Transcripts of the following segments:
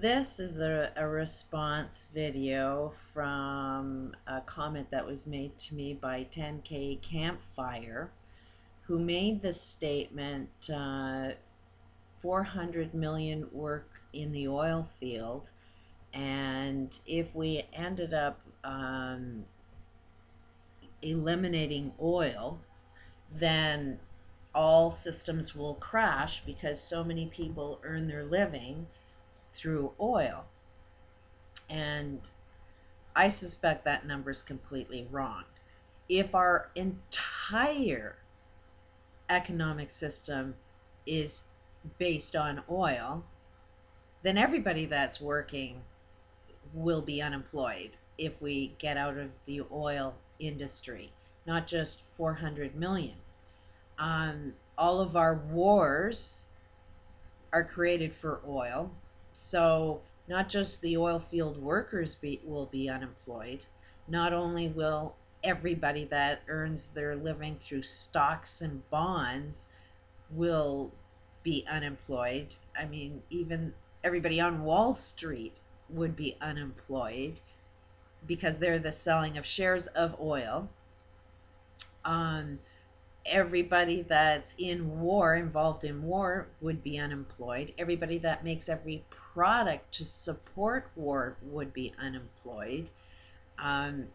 This is a response video from a comment that was made to me by 10K Campfire, who made the statement 400 million work in the oil field, and if we ended up eliminating oil, then all systems will crash because so many people earn their living through oil. And I suspect that number is completely wrong. If our entire economic system is based on oil, then everybody that's working will be unemployed if we get out of the oil industry, not just 400 million. All of our wars are created for oil. So not just the oil field workers will be unemployed, not only will everybody that earns their living through stocks and bonds will be unemployed. I mean, even everybody on Wall Street would be unemployed because they're the selling of shares of oil. Everybody that's involved in war, would be unemployed. Everybody that makes every product to support war would be unemployed. Um,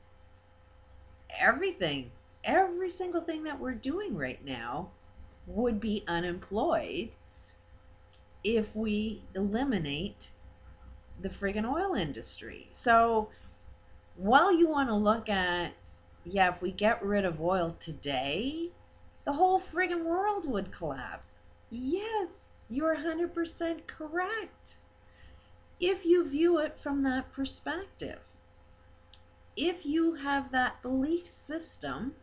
every single thing that we're doing right now would be unemployed if we eliminate the friggin' oil industry. So while you want to look at, yeah, if we get rid of oil today, the whole friggin' world would collapse. Yes, you're 100% correct. If you view it from that perspective, if you have that belief system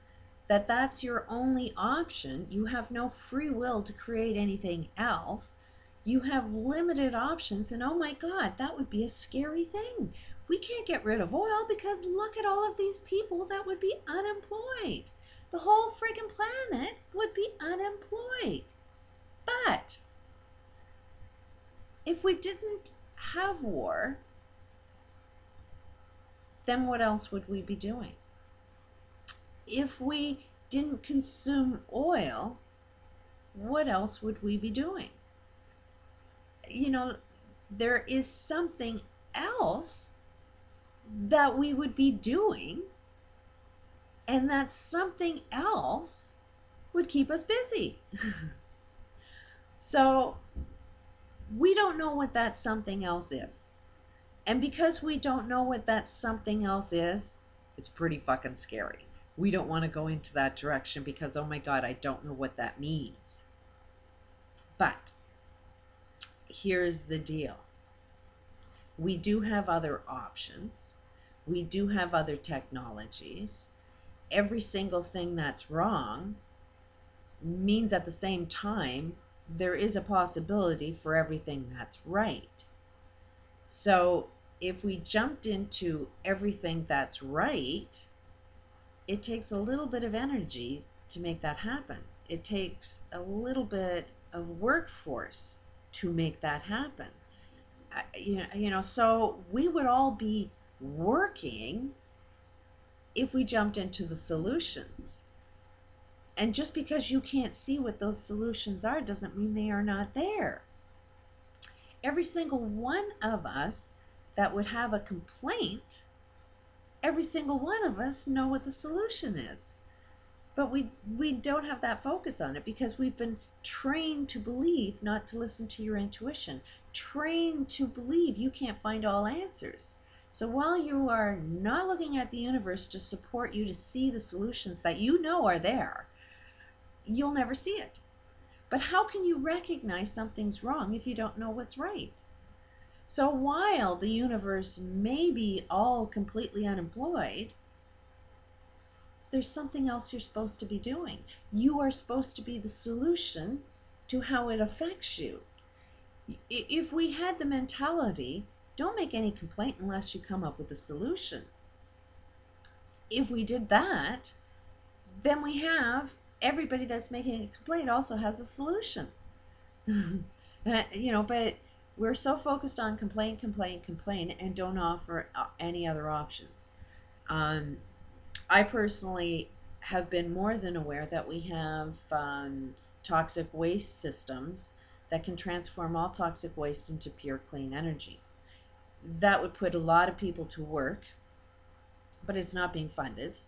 that that's your only option, you have no free will to create anything else, you have limited options, and oh my God, that would be a scary thing. We can't get rid of oil because look at all of these people that would be unemployed. The whole friggin' planet would be unemployed. But if we didn't have war, then what else would we be doing? If we didn't consume oil, what else would we be doing? You know, there is something else that we would be doing, and that something else would keep us busy. So we don't know what that something else is. And because we don't know what that something else is, it's pretty fucking scary. We don't want to go into that direction because, oh my God, I don't know what that means. But here's the deal. We do have other options. We do have other technologies. Every single thing that's wrong means at the same time there is a possibility for everything that's right. So if we jumped into everything that's right, it takes a little bit of energy to make that happen. It takes a little bit of workforce to make that happen. So we would all be working if we jumped into the solutions. And just because you can't see what those solutions are doesn't mean they are not there. Every single one of us that would have a complaint, every single one of us know what the solution is. But we don't have that focus on it because we've been trained to believe not to listen to your intuition, trained to believe you can't find all answers. So while you are not looking at the universe to support you to see the solutions that you know are there, you'll never see it. But how can you recognize something's wrong if you don't know what's right? So while the universe may be all completely unemployed, there's something else you're supposed to be doing. You are supposed to be the solution to how it affects you. If we had the mentality, don't make any complaint unless you come up with a solution. If we did that, then we have everybody that's making a complaint also has a solution. But we're so focused on complain, complain, complain, and don't offer any other options. Um, I personally have been more than aware that we have toxic waste systems that can transform all toxic waste into pure clean energy. That would put a lot of people to work, but it's not being funded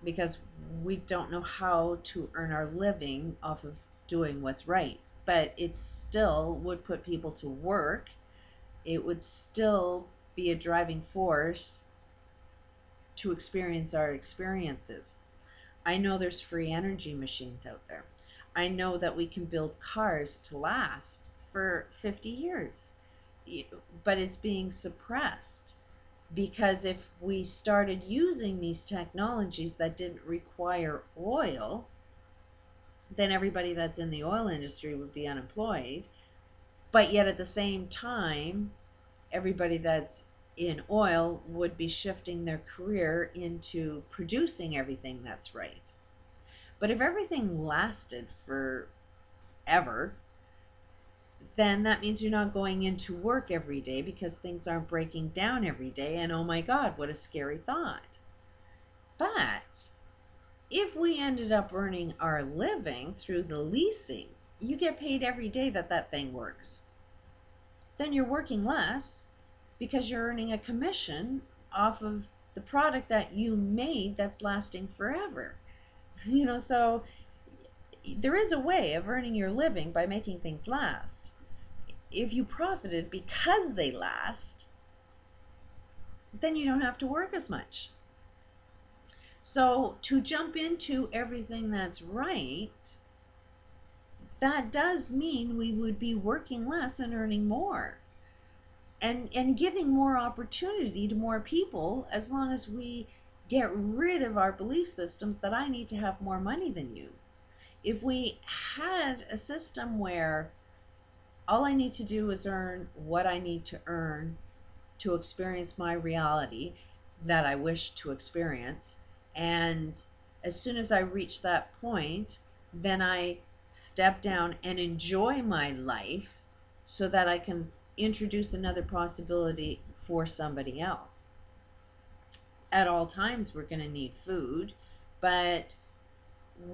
because we don't know how to earn our living off of doing what's right. But it still would put people to work. It would still be a driving force to experience our experiences. I know there's free energy machines out there. I know that we can build cars to last for 50 years, but it's being suppressed because if we started using these technologies that didn't require oil, then everybody that's in the oil industry would be unemployed. But yet at the same time, everybody that's in oil would be shifting their career into producing everything that's right. But if everything lasted forever, then that means you're not going into work every day because things aren't breaking down every day. And oh my God, what a scary thought. But if we ended up earning our living through the leasing, you get paid every day that that thing works. Then you're working less because you're earning a commission off of the product that you made that's lasting forever. So there is a way of earning your living by making things last. If you profited because they last, then you don't have to work as much. So to jump into everything that's right, that does mean we would be working less and earning more. And giving more opportunity to more people, as long as we get rid of our belief systems that I need to have more money than you. If we had a system where all I need to do is earn what I need to earn to experience my reality that I wish to experience, and as soon as I reach that point, then I step down and enjoy my life so that I can introduce another possibility for somebody else. At all times, we're going to need food, but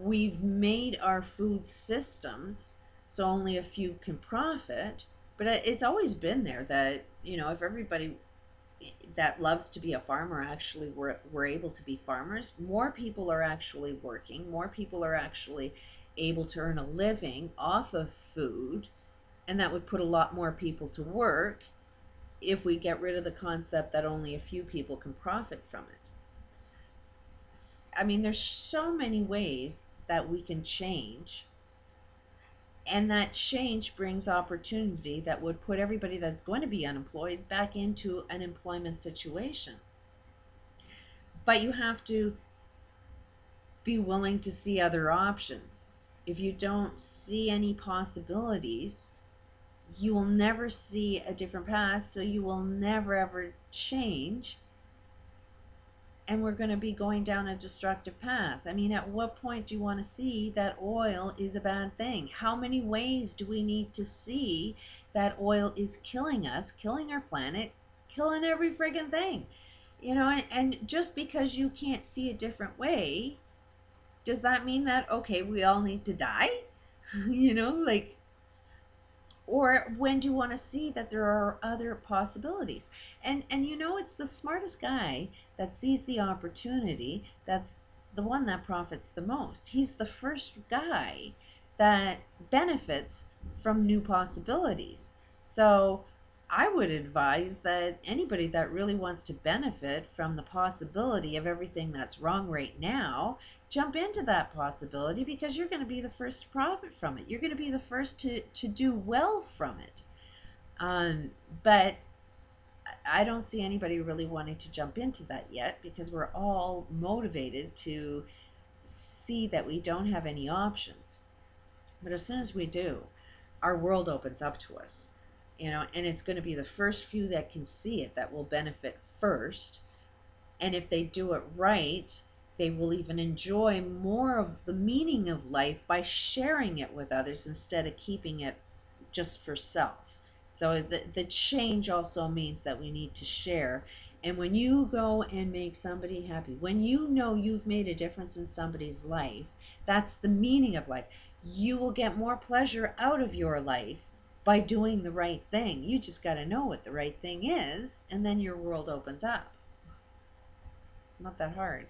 we've made our food systems so only a few can profit. But it's always been there that, if everybody that loves to be a farmer actually were able to be farmers, more people are actually working, more people are actually able to earn a living off of food, and that would put a lot more people to work if we get rid of the concept that only a few people can profit from it. I mean, there's so many ways that we can change, and that change brings opportunity that would put everybody that's going to be unemployed back into an employment situation. But you have to be willing to see other options. If you don't see any possibilities, you will never see a different path, so you will never ever change, and we're going to be going down a destructive path. I mean, at what point do you want to see that oil is a bad thing? How many ways do we need to see that oil is killing us, killing our planet, killing every friggin' thing? And just because you can't see a different way, does that mean that, okay, we all need to die? Like, or when do you want to see that there are other possibilities? And it's the smartest guy that sees the opportunity that's the one that profits the most. He's the first guy that benefits from new possibilities. So I would advise that anybody that really wants to benefit from the possibility of everything that's wrong right now, jump into that possibility, because you're going to be the first to profit from it. You're going to be the first to do well from it. But I don't see anybody really wanting to jump into that yet, because we're all motivated to see that we don't have any options. But as soon as we do, our world opens up to us. And it's going to be the first few that can see it that will benefit first. And if they do it right, they will even enjoy more of the meaning of life by sharing it with others instead of keeping it just for self. So the change also means that we need to share. And when you go and make somebody happy, when you know you've made a difference in somebody's life, that's the meaning of life. You will get more pleasure out of your life by doing the right thing. You just got to know what the right thing is, and then your world opens up. It's not that hard.